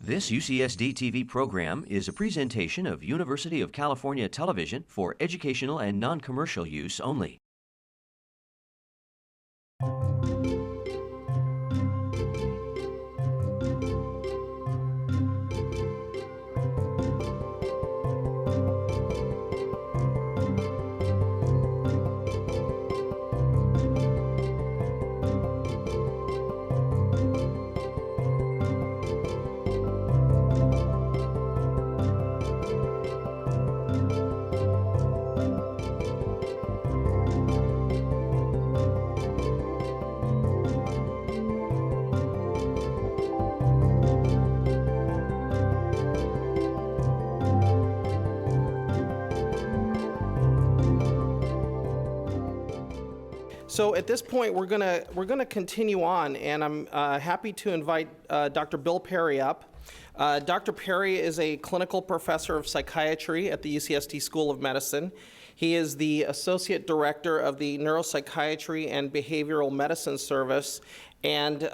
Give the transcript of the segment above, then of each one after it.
This UCSD TV program is a presentation of University of California Television for educational and non-commercial use only. So at this point, we're gonna continue on, and I'm happy to invite Dr. Bill Perry up. Dr. Perry is a clinical professor of psychiatry at the UCSD School of Medicine. He is the associate director of the Neuropsychiatry and Behavioral Medicine Service, and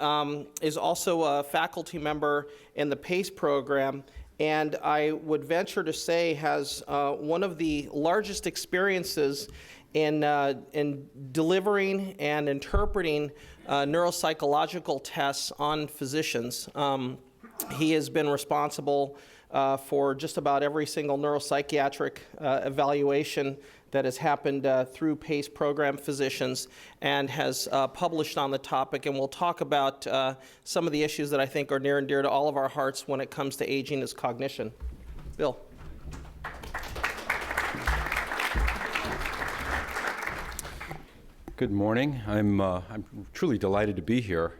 is also a faculty member in the PACE program. And I would venture to say has one of the largest experiences in delivering and interpreting neuropsychological tests on physicians. He has been responsible for just about every single neuropsychiatric evaluation that has happened through PACE program physicians, and has published on the topic, and we'll talk about some of the issues that I think are near and dear to all of our hearts when it comes to aging as cognition. Bill. Good morning. I'm truly delighted to be here.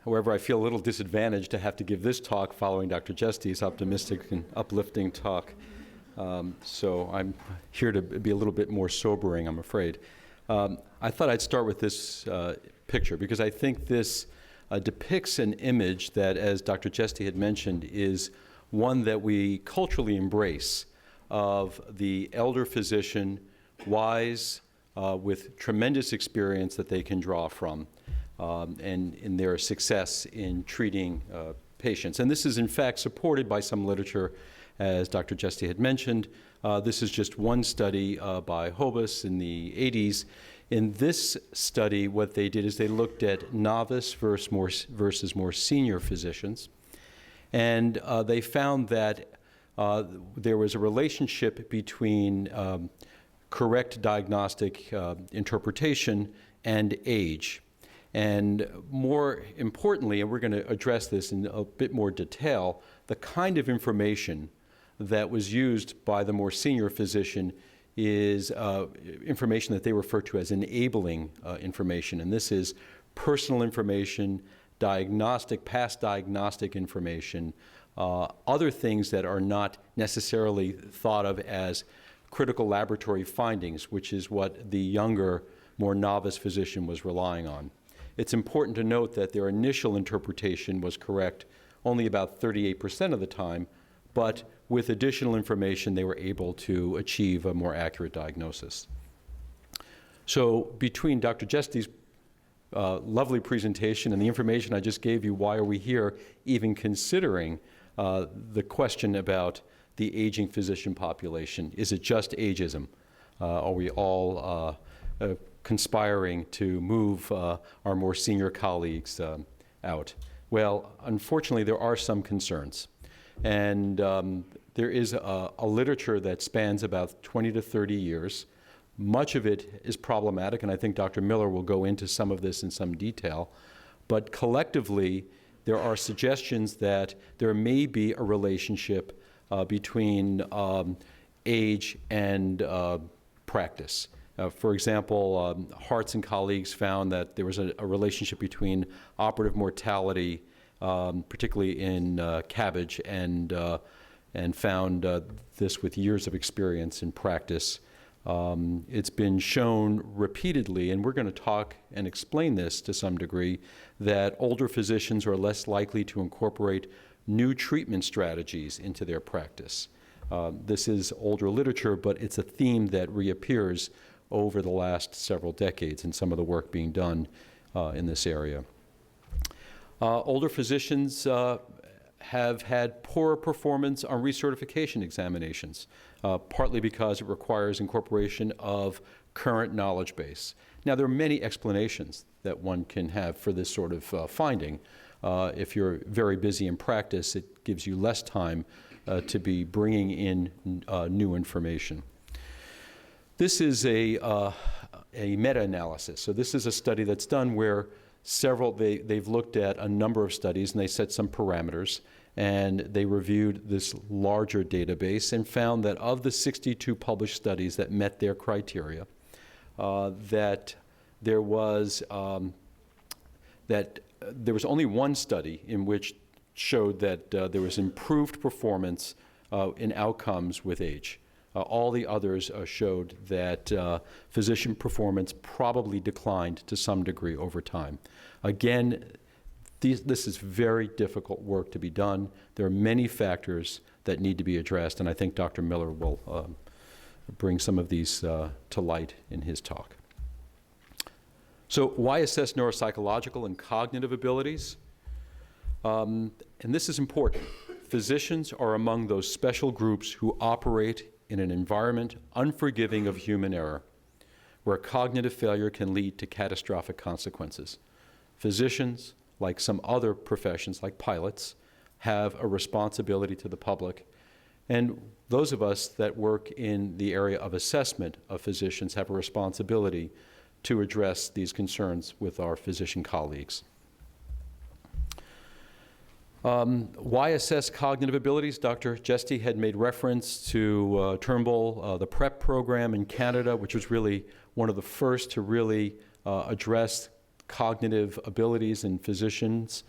However, I feel a little disadvantaged to have to give this talk following Dr. Jesty's optimistic and uplifting talk. So I'm here to be a little bit more sobering, I'm afraid. I thought I'd start with this picture because I think this depicts an image that, as Dr. Jesty had mentioned, is one that we culturally embrace of the elder physician, wise, with tremendous experience that they can draw from, and in their success in treating patients. And this is in fact supported by some literature, as Dr. Jesty had mentioned. This is just one study by Hobus in the 80s. In this study, what they did is they looked at novice versus more senior physicians, and they found that there was a relationship between correct diagnostic interpretation and age. And more importantly, and we're going to address this in a bit more detail, the kind of information that was used by the more senior physician is information that they refer to as enabling information. And this is personal information, past diagnostic information, other things that are not necessarily thought of as critical laboratory findings, which is what the younger, more novice physician was relying on. It's important to note that their initial interpretation was correct only about 38% of the time, but with additional information, they were able to achieve a more accurate diagnosis. So between Dr. Jesty's lovely presentation and the information I just gave you, why are we here even considering the question about the aging physician population? Is it just ageism? Are we all conspiring to move our more senior colleagues out? Well, unfortunately, there are some concerns. And there is a literature that spans about 20 to 30 years. Much of it is problematic, and I think Dr. Miller will go into some of this in some detail. But collectively, there are suggestions that there may be a relationship between age and practice. For example, Hartz and colleagues found that there was a relationship between operative mortality, particularly in CABG, and found this with years of experience in practice. It's been shown repeatedly, and we're going to talk and explain this to some degree, that older physicians are less likely to incorporate new treatment strategies into their practice. This is older literature, but it's a theme that reappears over the last several decades in some of the work being done in this area. Older physicians have had poorer performance on recertification examinations, partly because it requires incorporation of current knowledge base. Now, there are many explanations that one can have for this sort of finding. If you're very busy in practice, it gives you less time to be bringing in new information. This is a meta-analysis. So this is a study that's done where they've looked at a number of studies and they set some parameters, and they reviewed this larger database and found that of the 62 published studies that met their criteria, that there was only one study in which showed that there was improved performance in outcomes with age. All the others showed that physician performance probably declined to some degree over time. Again, this is very difficult work to be done. There are many factors that need to be addressed, and I think Dr. Miller will bring some of these to light in his talk. So why assess neuropsychological and cognitive abilities? And this is important. Physicians are among those special groups who operate in an environment unforgiving of human error, where cognitive failure can lead to catastrophic consequences. Physicians, like some other professions, like pilots, have a responsibility to the public. And those of us that work in the area of assessment of physicians have a responsibility to address these concerns with our physician colleagues. Why assess cognitive abilities? Dr. Jesty had made reference to Turnbull, the PrEP program in Canada, which was really one of the first to really address cognitive abilities in physicians,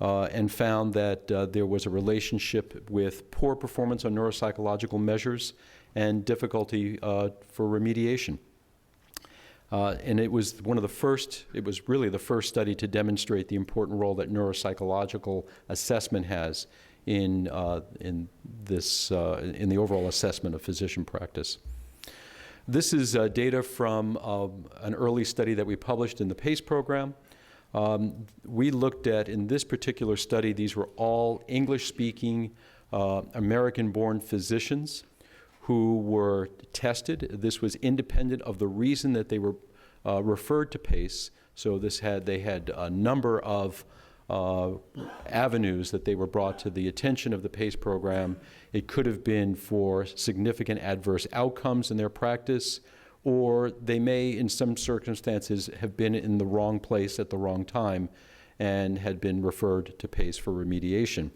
and found that there was a relationship with poor performance on neuropsychological measures and difficulty for remediation. And it was really the first study to demonstrate the important role that neuropsychological assessment has in the overall assessment of physician practice. This is data from an early study that we published in the PACE program. We looked at, in this particular study, these were all English-speaking American-born physicians who were tested. This was independent of the reason that they were referred to PACE. So they had a number of avenues that they were brought to the attention of the PACE program. It could have been for significant adverse outcomes in their practice, or they may, in some circumstances, have been in the wrong place at the wrong time and had been referred to PACE for remediation.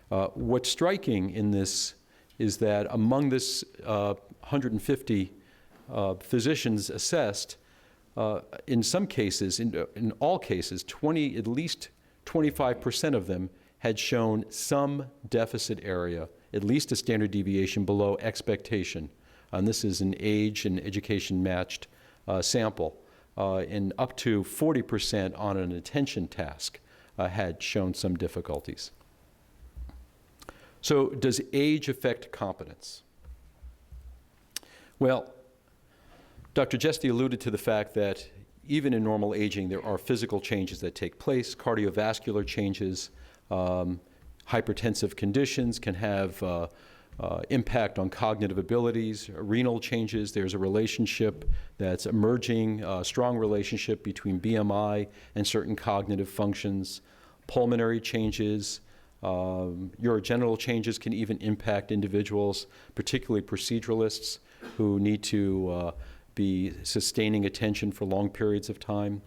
What's striking in this is that among this 150 physicians assessed, in some cases, in all cases, at least 25% of them had shown some deficit area, at least a standard deviation below expectation. And this is an age and education matched sample. And up to 40% on an attention task had shown some difficulties. So does age affect competence? Well, Dr. Jesty alluded to the fact that even in normal aging, there are physical changes that take place, cardiovascular changes, hypertensive conditions can have impact on cognitive abilities, renal changes. There's a relationship that's emerging, a strong relationship between BMI and certain cognitive functions. Pulmonary changes, urogenital changes can even impact individuals, particularly proceduralists who need to be sustaining attention for long periods of time.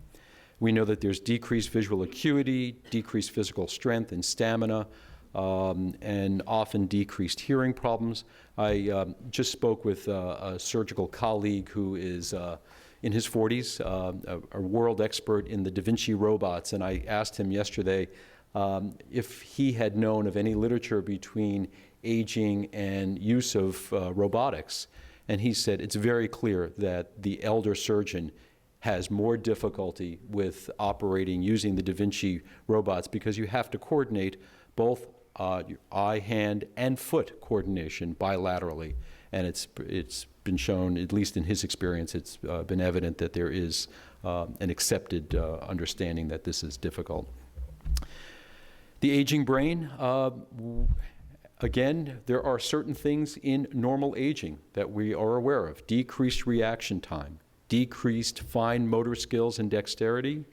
We know that there's decreased visual acuity, decreased physical strength and stamina, and often decreased hearing problems. I just spoke with a surgical colleague who is in his 40s, a world expert in the Da Vinci robots, and I asked him yesterday if he had known of any literature between aging and use of robotics. And he said it's very clear that the elder surgeon has more difficulty with operating using the Da Vinci robots because you have to coordinate both your eye, hand, and foot coordination bilaterally. And it's been shown, at least in his experience, it's been evident that there is an accepted understanding that this is difficult. The aging brain, again, there are certain things in normal aging that we are aware of. Decreased reaction time, decreased fine motor skills and dexterity,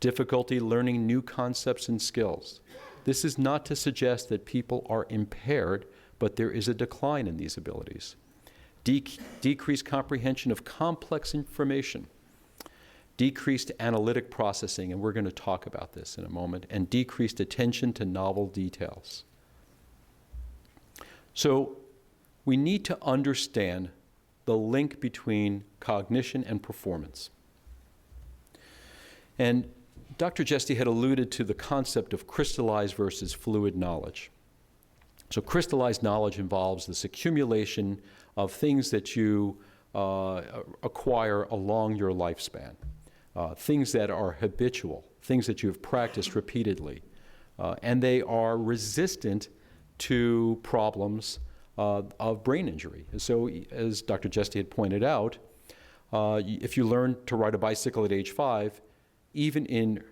difficulty learning new concepts and skills. This is not to suggest that people are impaired, but there is a decline in these abilities. Decreased comprehension of complex information, decreased analytic processing, and we're going to talk about this in a moment, and decreased attention to novel details. So we need to understand the link between cognition and performance. And Dr. Jesty had alluded to the concept of crystallized versus fluid knowledge. So crystallized knowledge involves this accumulation of things that you acquire along your lifespan, things that are habitual, things that you've practiced repeatedly, and they are resistant to problems of brain injury. So as Dr. Jesty had pointed out, if you learn to ride a bicycle at age 5, even in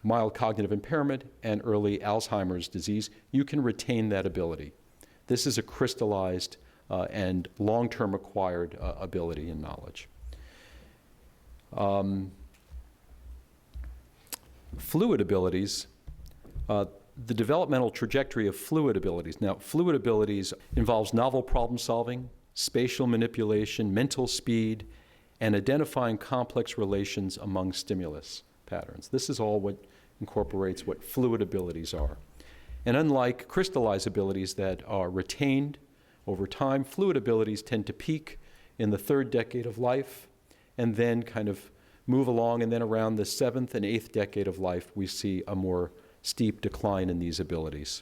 mild cognitive impairment and early Alzheimer's disease, you can retain that ability. This is a crystallized and long-term acquired ability and knowledge. Fluid abilities, the developmental trajectory of fluid abilities. Now, fluid abilities involves novel problem solving, spatial manipulation, mental speed, and identifying complex relations among stimulus patterns. This is all what incorporates what fluid abilities are. And unlike crystallized abilities that are retained over time, fluid abilities tend to peak in the 3rd decade of life and then kind of move along, and then around the 7th and 8th decade of life, we see a more steep decline in these abilities.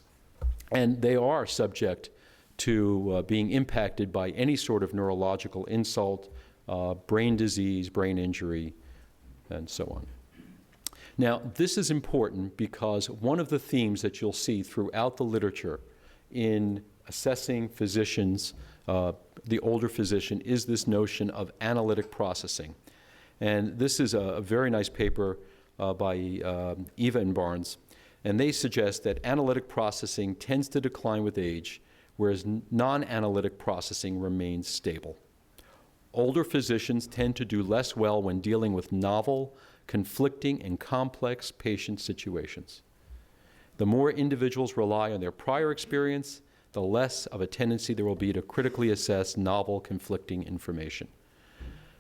And they are subject to being impacted by any sort of neurological insult, brain disease, brain injury, and so on. Now, this is important because one of the themes that you'll see throughout the literature in assessing physicians, the older physician, is this notion of analytic processing. And this is a very nice paper by Eva and Barnes, and they suggest that analytic processing tends to decline with age, whereas non-analytic processing remains stable. Older physicians tend to do less well when dealing with novel, conflicting, and complex patient situations. The more individuals rely on their prior experience, the less of a tendency there will be to critically assess novel, conflicting information.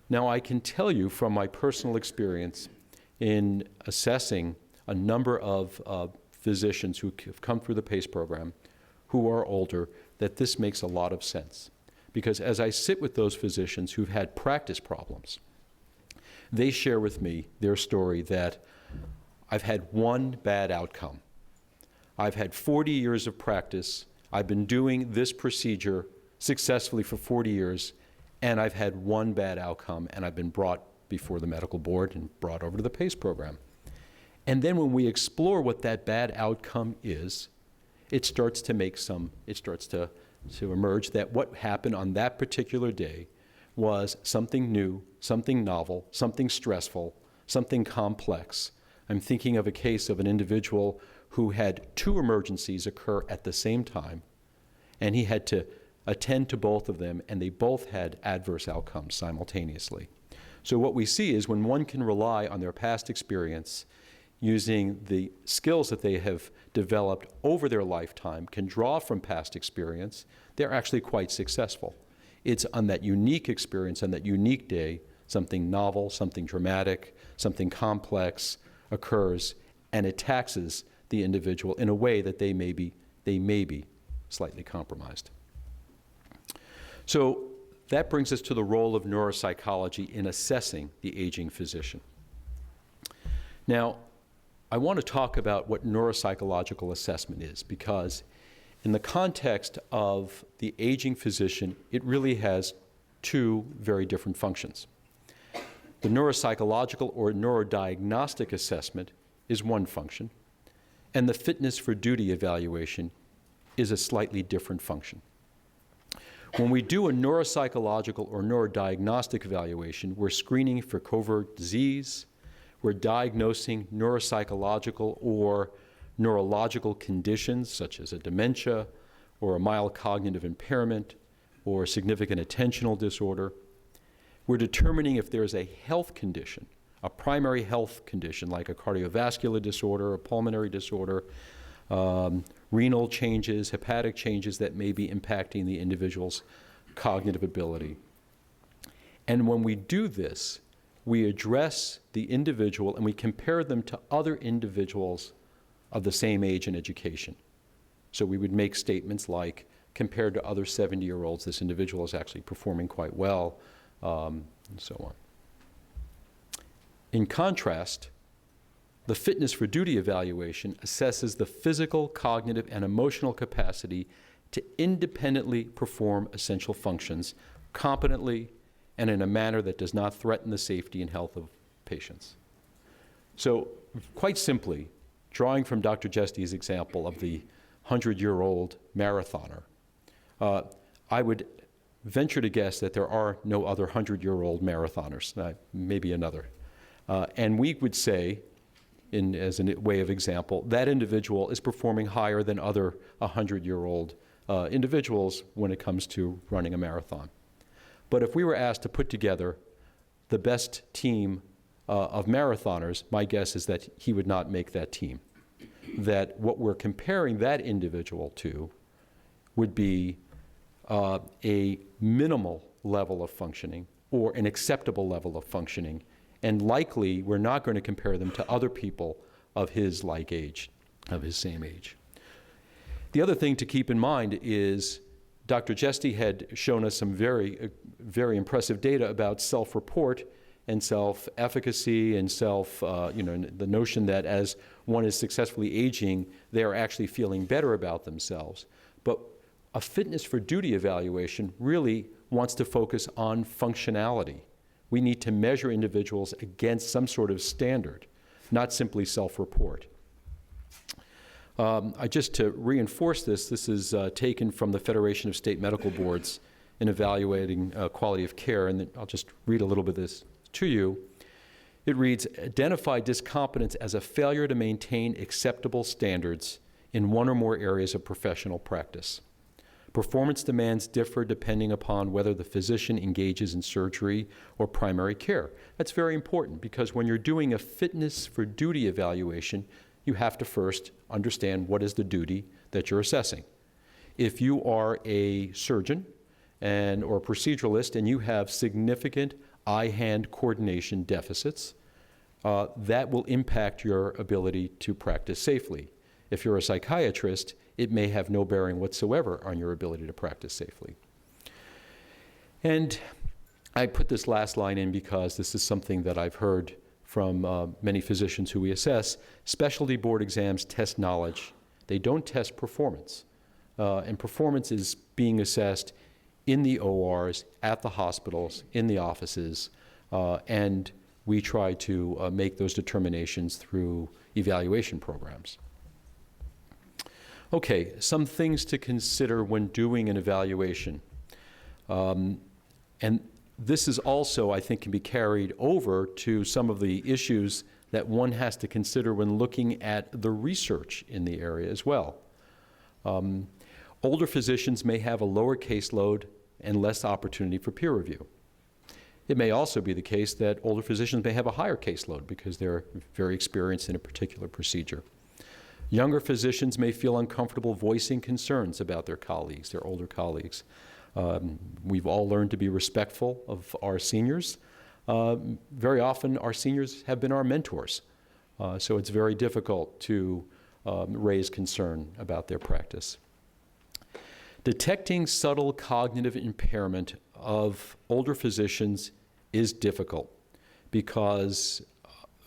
Now, I can tell you from my personal experience in assessing a number of physicians who have come through the PACE program who are older, that this makes a lot of sense. Because as I sit with those physicians who've had practice problems, they share with me their story that I've had one bad outcome. I've had 40 years of practice. I've been doing this procedure successfully for 40 years, and I've had one bad outcome, and I've been brought before the medical board and brought over to the PACE program. And then when we explore what that bad outcome is, it starts to emerge that what happened on that particular day was something new, something novel, something stressful, something complex. I'm thinking of a case of an individual who had 2 emergencies occur at the same time, and he had to attend to both of them, and they both had adverse outcomes simultaneously. So what we see is when one can rely on their past experience, using the skills that they have developed over their lifetime, can draw from past experience, they're actually quite successful. It's on that unique experience, on that unique day, something novel, something dramatic, something complex occurs, and it taxes the individual in a way that they may be slightly compromised. So that brings us to the role of neuropsychology in assessing the aging physician. Now, I want to talk about what neuropsychological assessment is, because in the context of the aging physician, it really has 2 very different functions. The neuropsychological or neurodiagnostic assessment is one function, and the fitness for duty evaluation is a slightly different function. When we do a neuropsychological or neurodiagnostic evaluation, we're screening for covert disease, we're diagnosing neuropsychological or neurological conditions such as a dementia or a mild cognitive impairment or significant attentional disorder. We're determining if there's a health condition, a primary health condition like a cardiovascular disorder, a pulmonary disorder, renal changes, hepatic changes that may be impacting the individual's cognitive ability. And when we do this, we address the individual and we compare them to other individuals of the same age and education. So we would make statements like, compared to other 70-year-olds, this individual is actually performing quite well, and so on. In contrast, the fitness for duty evaluation assesses the physical, cognitive, and emotional capacity to independently perform essential functions competently and in a manner that does not threaten the safety and health of patients. So quite simply, drawing from Dr. Jesty's example of the 100-year-old marathoner, I would venture to guess that there are no other 100-year-old marathoners, maybe another. And we would say, as a way of example, that individual is performing higher than other 100-year-old individuals when it comes to running a marathon. But if we were asked to put together the best team of marathoners, my guess is that he would not make that team. That what we're comparing that individual to would be a minimal level of functioning or an acceptable level of functioning, and likely we're not going to compare them to other people of his like age, of his same age. The other thing to keep in mind is Dr. Jesty had shown us some very impressive data about self-report and self-efficacy and the notion that as one is successfully aging, they are actually feeling better about themselves. But a fitness for duty evaluation really wants to focus on functionality. We need to measure individuals against some sort of standard, not simply self-report. Just to reinforce this is taken from the Federation of State Medical Boards in evaluating quality of care, and I'll just read a little bit of this to you. It reads, identify discompetence as a failure to maintain acceptable standards in one or more areas of professional practice. Performance demands differ depending upon whether the physician engages in surgery or primary care. That's very important because when you're doing a fitness for duty evaluation, you have to first understand what is the duty that you're assessing. If you are a surgeon or a proceduralist and you have significant eye-hand coordination deficits, that will impact your ability to practice safely. If you're a psychiatrist, it may have no bearing whatsoever on your ability to practice safely. And I put this last line in because this is something that I've heard from many physicians who we assess. Specialty board exams test knowledge. They don't test performance. And performance is being assessed in the ORs, at the hospitals, in the offices, and we try to make those determinations through evaluation programs. Okay, some things to consider when doing an evaluation. And this is also, I think, can be carried over to some of the issues that one has to consider when looking at the research in the area as well. Older physicians may have a lower caseload and less opportunity for peer review. It may also be the case that older physicians may have a higher caseload because they're very experienced in a particular procedure. Younger physicians may feel uncomfortable voicing concerns about their colleagues, their older colleagues. We've all learned to be respectful of our seniors. Very often our seniors have been our mentors, so it's very difficult to raise concern about their practice. Detecting subtle cognitive impairment of older physicians is difficult because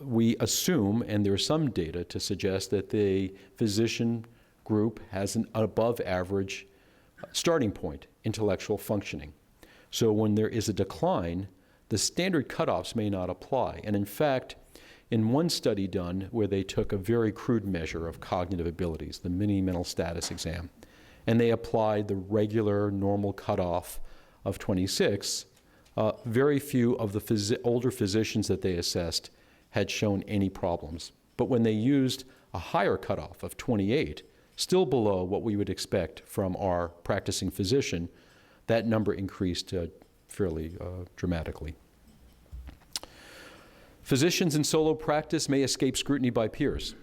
we assume, and there's some data to suggest, that the physician group has an above average starting point, intellectual functioning. So when there is a decline, the standard cutoffs may not apply. And in fact, in one study done where they took a very crude measure of cognitive abilities, the mini mental status exam, and they applied the regular normal cutoff of 26, very few of the older physicians that they assessed had shown any problems. But when they used a higher cutoff of 28, still below what we would expect from our practicing physician. That number increased fairly dramatically. Physicians in solo practice may escape scrutiny by peers.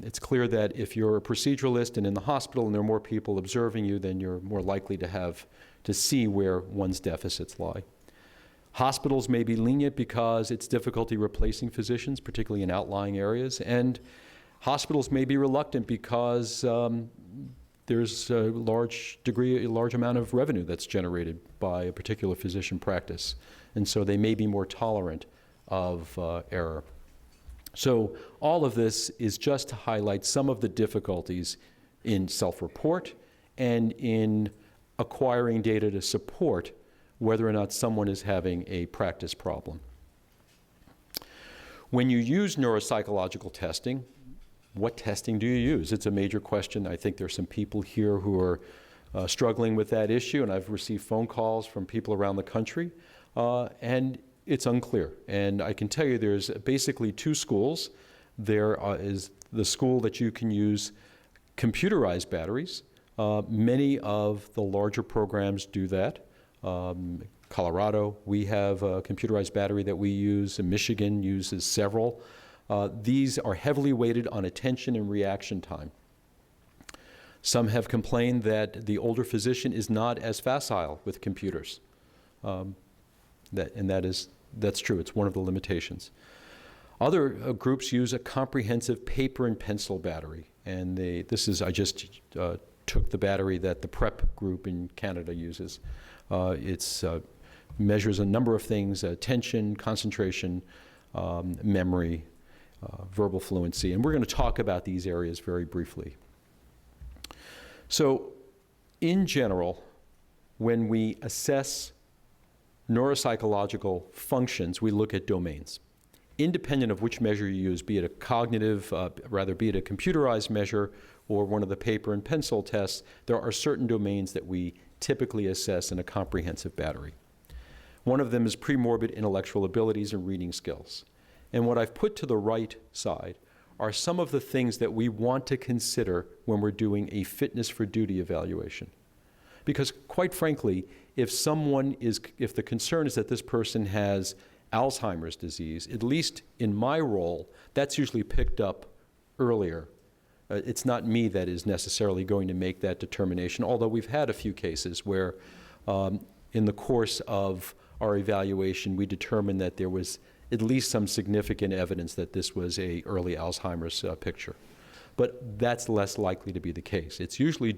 It's clear that if you're a proceduralist and in the hospital and there are more people observing you, then you're more likely to see where one's deficits lie. Hospitals may be lenient because it's difficulty replacing physicians, particularly in outlying areas, and hospitals may be reluctant because there's a large amount of revenue that's generated by a particular physician practice, and so they may be more tolerant of error. So all of this is just to highlight some of the difficulties in self-report and in acquiring data to support whether or not someone is having a practice problem. When you use neuropsychological testing, what testing do you use? It's a major question. I think there's some people here who are struggling with that issue, and I've received phone calls from people around the country, and it's unclear. And I can tell you there's basically two schools. There is the school that you can use computerized batteries. Many of the larger programs do that. Colorado, we have a computerized battery that we use, and Michigan uses several. These are heavily weighted on attention and reaction time. Some have complained that the older physician is not as facile with computers. That's true, it's one of the limitations. Other groups use a comprehensive paper and pencil battery, and I just took the battery that the PrEP group in Canada uses. It measures a number of things: attention, concentration, memory, verbal fluency, and we're going to talk about these areas very briefly. So, in general, when we assess neuropsychological functions, we look at domains. Independent of which measure you use, be it a cognitive, be it a computerized measure or one of the paper and pencil tests, there are certain domains that we typically assess in a comprehensive battery. One of them is premorbid intellectual abilities and reading skills. And what I've put to the right side are some of the things that we want to consider when we're doing a fitness for duty evaluation. Because quite frankly, if the concern is that this person has Alzheimer's disease, at least in my role, that's usually picked up earlier. It's not me that is necessarily going to make that determination, although we've had a few cases where in the course of our evaluation, we determined that there was at least some significant evidence that this was a early Alzheimer's picture. But that's less likely to be the case. It's usually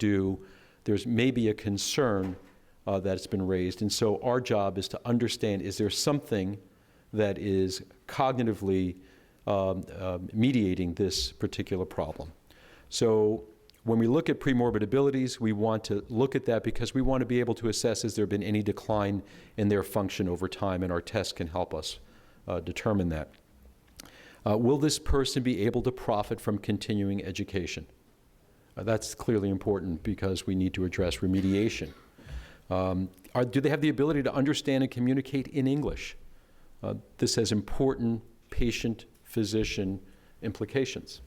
there's maybe a concern that's been raised, and so our job is to understand, is there something that is cognitively mediating this particular problem? So when we look at premorbid abilities, we want to look at that because we want to be able to assess, has there been any decline in their function over time, and our tests can help us determine that. Will this person be able to profit from continuing education? That's clearly important because we need to address remediation. Do they have the ability to understand and communicate in English? This has important patient-physician implications.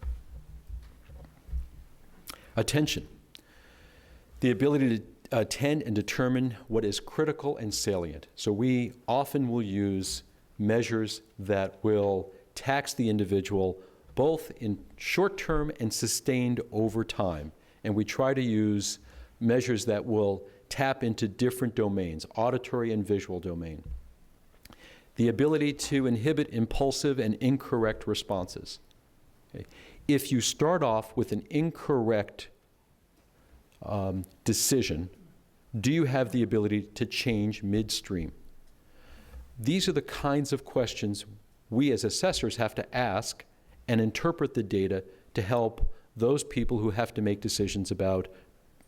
Attention. The ability to attend and determine what is critical and salient. So we often will use measures that will tax the individual both in short-term and sustained over time. And we try to use measures that will tap into different domains, auditory and visual domain. The ability to inhibit impulsive and incorrect responses. Okay. If you start off with an incorrect decision, do you have the ability to change midstream? These are the kinds of questions we as assessors have to ask and interpret the data to help those people who have to make decisions about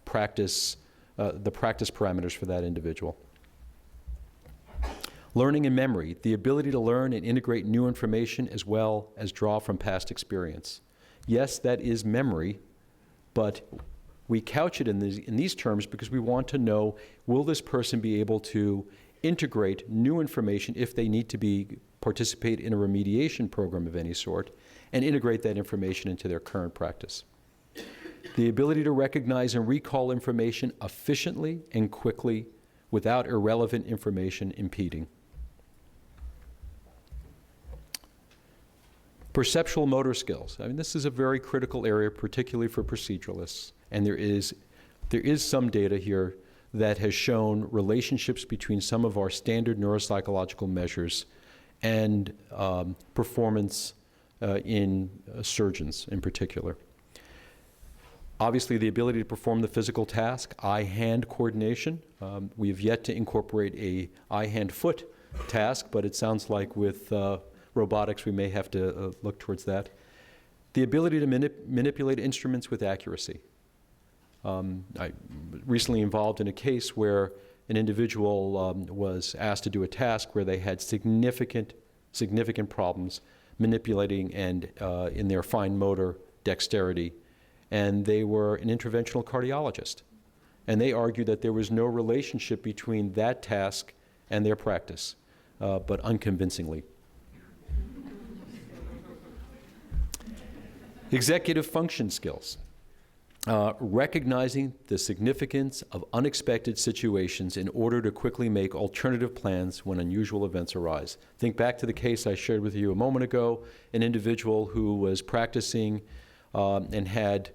practice, the practice parameters for that individual. Learning and memory, the ability to learn and integrate new information as well as draw from past experience. Yes, that is memory, but we couch it in these terms because we want to know, will this person be able to integrate new information if they need to be participate in a remediation program of any sort, and integrate that information into their current practice. The ability to recognize and recall information efficiently and quickly without irrelevant information impeding. Perceptual motor skills. I mean, this is a very critical area, particularly for proceduralists, and there is some data here that has shown relationships between some of our standard neuropsychological measures and performance in surgeons in particular. Obviously, the ability to perform the physical task, eye-hand coordination. We have yet to incorporate a eye-hand-foot task, but it sounds like with robotics we may have to look towards that. The ability to manipulate instruments with accuracy. I recently involved in a case where an individual was asked to do a task where they had significant problems manipulating and in their fine motor dexterity, and they were an interventional cardiologist. And they argued that there was no relationship between that task and their practice, but unconvincingly. Executive function skills. Recognizing the significance of unexpected situations in order to quickly make alternative plans when unusual events arise. Think back to the case I shared with you a moment ago, an individual who was practicing and had,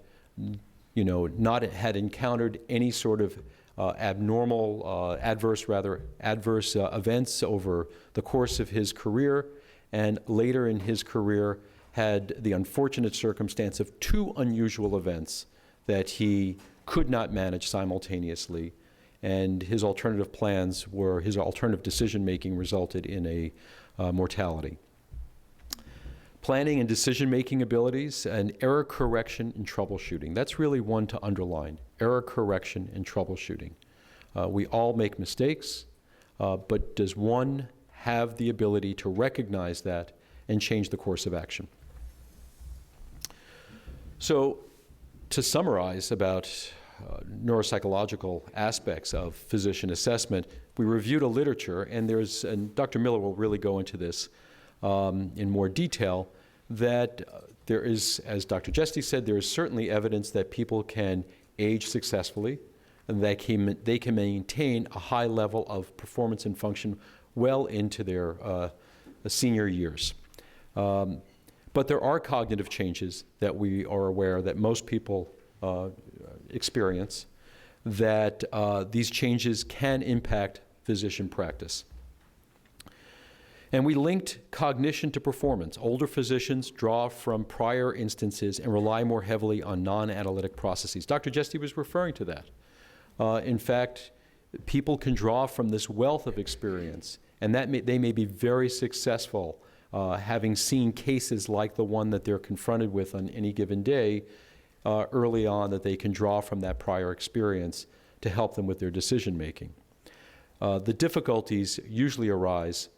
not had encountered any sort of adverse events over the course of his career, and later in his career had the unfortunate circumstance of two unusual events that he could not manage simultaneously, and his alternative decision-making resulted in a mortality. Planning and decision-making abilities, and error correction and troubleshooting. That's really one to underline, error correction and troubleshooting. We all make mistakes, but does one have the ability to recognize that and change the course of action? So, to summarize about neuropsychological aspects of physician assessment, we reviewed a literature, and Dr. Miller will really go into this in more detail, that there is, as Dr. Jesty said, there is certainly evidence that people can age successfully, and that they can maintain a high level of performance and function well into their senior years. But there are cognitive changes that we are aware that most people experience, that these changes can impact physician practice. And we linked cognition to performance. Older physicians draw from prior instances and rely more heavily on non-analytic processes. Dr. Jesty was referring to that. In fact, people can draw from this wealth of experience, and they may be very successful having seen cases like the one that they're confronted with on any given day early on, that they can draw from that prior experience to help them with their decision making. The difficulties usually arise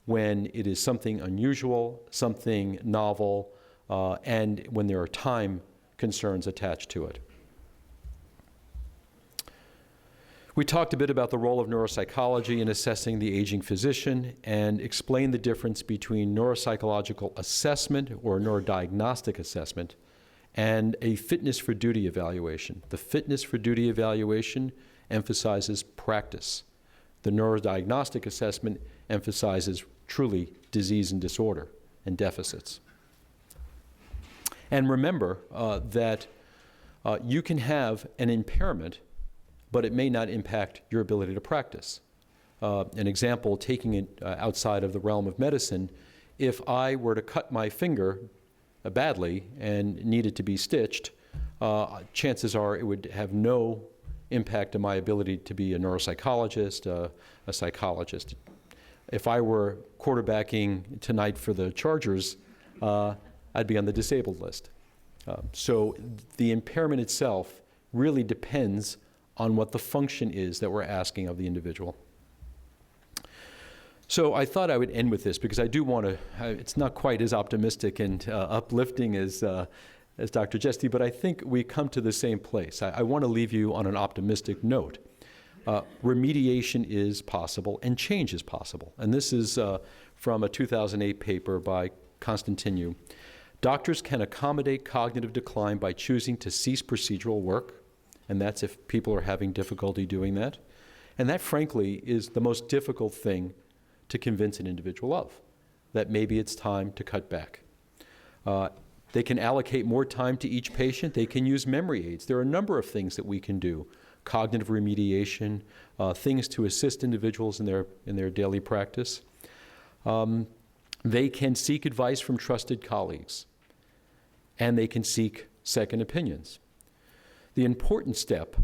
when it is something unusual, something novel, and when there are time concerns attached to it. We talked a bit about the role of neuropsychology in assessing the aging physician and explained the difference between neuropsychological assessment or neurodiagnostic assessment and a fitness for duty evaluation. The fitness for duty evaluation emphasizes practice. The neurodiagnostic assessment emphasizes truly disease and disorder and deficits. And remember that you can have an impairment, but it may not impact your ability to practice. An example, taking it outside of the realm of medicine, if I were to cut my finger badly and needed to be stitched, chances are it would have no impact on my ability to be a neuropsychologist, a psychologist. If I were quarterbacking tonight for the Chargers, I'd be on the disabled list. So the impairment itself really depends on what the function is that we're asking of the individual. So I thought I would end with this because I do want to, it's not quite as optimistic and uplifting as Dr. Jesty, but I think we come to the same place. I want to leave you on an optimistic note. Remediation is possible and change is possible. And this is from a 2008 paper by Constantinu. Doctors can accommodate cognitive decline by choosing to cease procedural work, and that's if people are having difficulty doing that. And that, frankly, is the most difficult thing to convince an individual of, that maybe it's time to cut back. They can allocate more time to each patient. They can use memory aids. There are a number of things that we can do. Cognitive remediation, things to assist individuals in their daily practice. They can seek advice from trusted colleagues, and they can seek second opinions. The important step,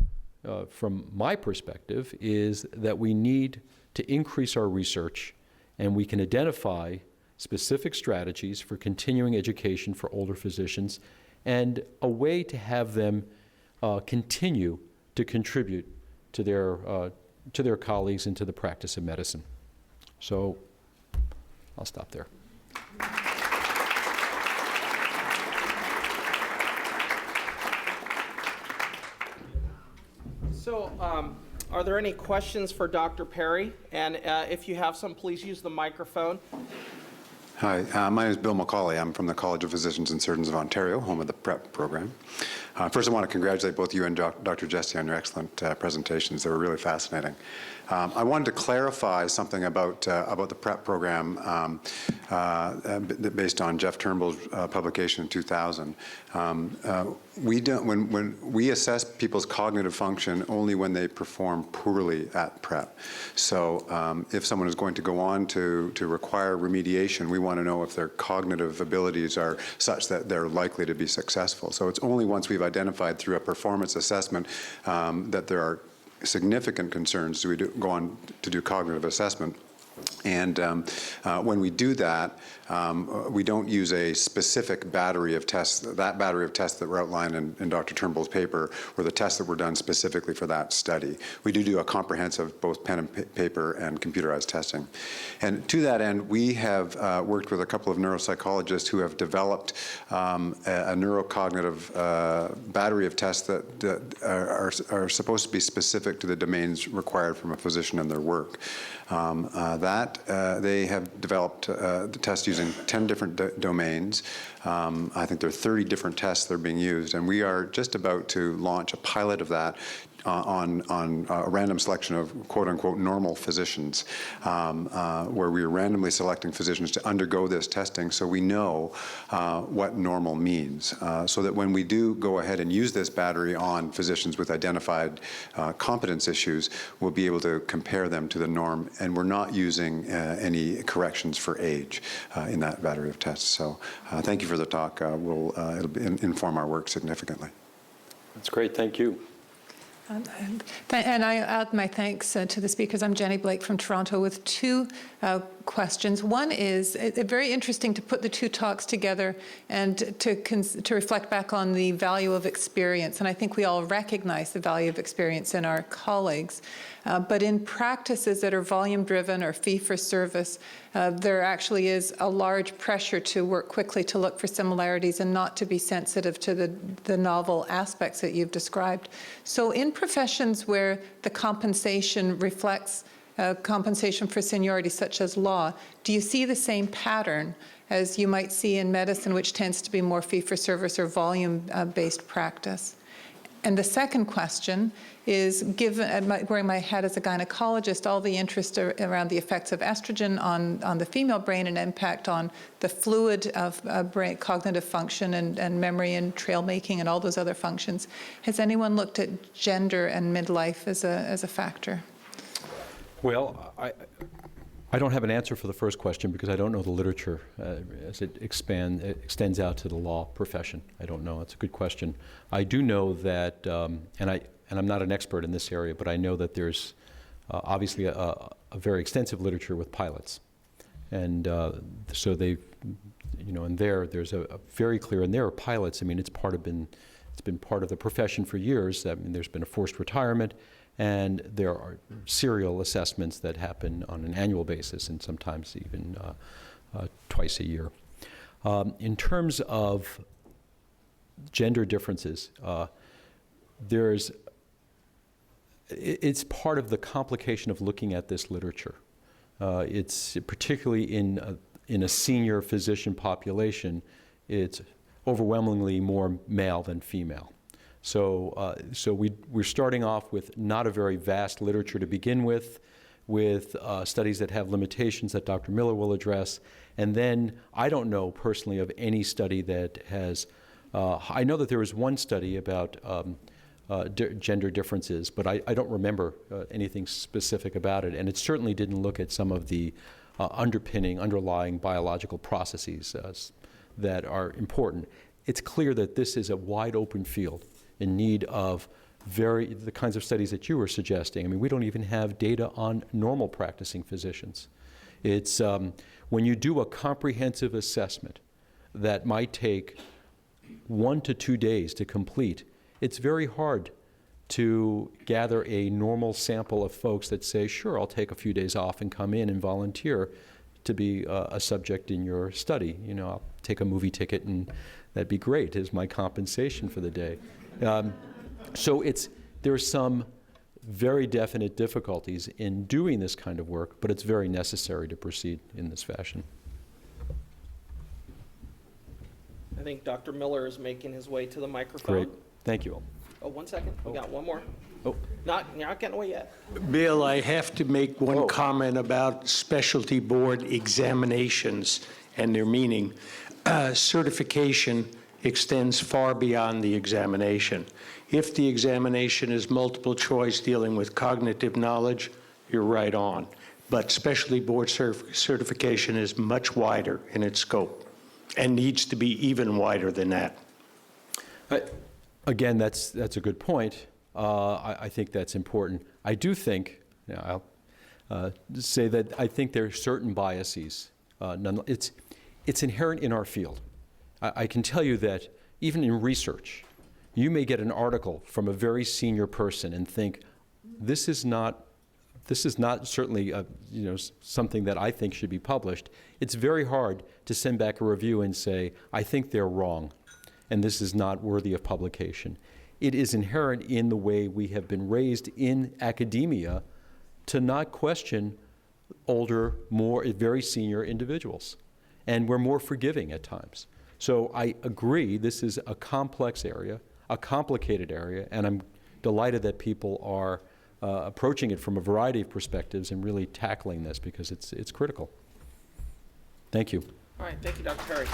from my perspective, is that we need to increase our research, and we can identify specific strategies for continuing education for older physicians and a way to have them continue to contribute to their colleagues and to the practice of medicine. So I'll stop there. So, are there any questions for Dr. Perry? And if you have some, please use the microphone. Hi, my name is Bill McCauley. I'm from the College of Physicians and Surgeons of Ontario, home of the PrEP program. First, I want to congratulate both you and Dr. Jesse on your excellent presentations. They were really fascinating. I wanted to clarify something about the PrEP program based on Jeff Turnbull's publication in 2000. When we assess people's cognitive function only when they perform poorly at PrEP. So if someone is going to go on to require remediation, we want to know if their cognitive abilities are such that they're likely to be successful. So it's only once we've identified through a performance assessment that there are significant concerns do we go on to do cognitive assessment. And when we do that, we don't use a specific battery of tests. That battery of tests that were outlined in Dr. Turnbull's paper were the tests that were done specifically for that study. We do a comprehensive both pen and paper and computerized testing. And to that end, we have worked with a couple of neuropsychologists who have developed a neurocognitive battery of tests that are supposed to be specific to the domains required from a physician in their work. They have developed the test using 10 different domains. I think there are 30 different tests that are being used, and we are just about to launch a pilot of that on a random selection of quote-unquote normal physicians, where we are randomly selecting physicians to undergo this testing so we know what normal means, so that when we do go ahead and use this battery on physicians with identified competence issues, we'll be able to compare them to the norm, and we're not using any corrections for age in that battery of tests. So thank you for the talk. It'll inform our work significantly. That's great. Thank you. And I add my thanks to the speakers. I'm Jenny Blake from Toronto with two questions. One is very interesting to put the two talks together and to reflect back on the value of experience. And I think we all recognize the value of experience in our colleagues. But in practices that are volume-driven or fee-for-service, there actually is a large pressure to work quickly to look for similarities and not to be sensitive to the novel aspects that you've described. So in professions where the compensation reflects compensation for seniority, such as law, do you see the same pattern as you might see in medicine, which tends to be more fee-for-service or volume-based practice? And the second question is, given wearing my hat as a gynecologist, all the interest around the effects of estrogen on the female brain and impact on the fluid of brain cognitive function and memory and trail making and all those other functions, has anyone looked at gender and midlife as a factor? Well, I don't have an answer for the first question because I don't know the literature as it extends out to the law profession. I don't know. It's a good question. I do know that, and I'm not an expert in this area, but I know that there's obviously a very extensive literature with pilots, and so they've, and there's a very clear, and there are pilots. I mean, it's been part of the profession for years. I mean, there's been a forced retirement. And there are serial assessments that happen on an annual basis and sometimes even twice a year. In terms of gender differences, it's part of the complication of looking at this literature. It's particularly in a senior physician population, it's overwhelmingly more male than female. So we're starting off with not a very vast literature to begin with studies that have limitations that Dr. Miller will address. And then I don't know personally of any study that has, I know that there was one study about gender differences, but I don't remember anything specific about it. And it certainly didn't look at some of the underlying biological processes that are important. It's clear that this is a wide open field in need of the kinds of studies that you were suggesting. I mean, we don't even have data on normal practicing physicians. It's when you do a comprehensive assessment that might take 1 to 2 days to complete, it's very hard to gather a normal sample of folks that say, sure, I'll take a few days off and come in and volunteer to be a subject in your study. You know, I'll take a movie ticket and that'd be great as my compensation for the day. So there are some very definite difficulties in doing this kind of work, but it's very necessary to proceed in this fashion. I think Dr. Miller is making his way to the microphone. Great. Thank you all. Oh, 1 second. We got one more. Oh. You're not getting away yet. Bill, I have to make one comment about specialty board examinations and their meaning. Certification extends far beyond the examination. If the examination is multiple choice dealing with cognitive knowledge, you're right on. But specialty board certification is much wider in its scope and needs to be even wider than that. Again, that's a good point. I think that's important. I do think, I'll say that I think there are certain biases. It's inherent in our field. I can tell you that even in research, you may get an article from a very senior person and think, this is not certainly something that I think should be published. It's very hard to send back a review and say, I think they're wrong, and this is not worthy of publication. It is inherent in the way we have been raised in academia to not question older, very senior individuals. And we're more forgiving at times. So I agree, this is a complex area, a complicated area, and I'm delighted that people are approaching it from a variety of perspectives and really tackling this because it's critical. Thank you. All right, thank you, Dr. Perry.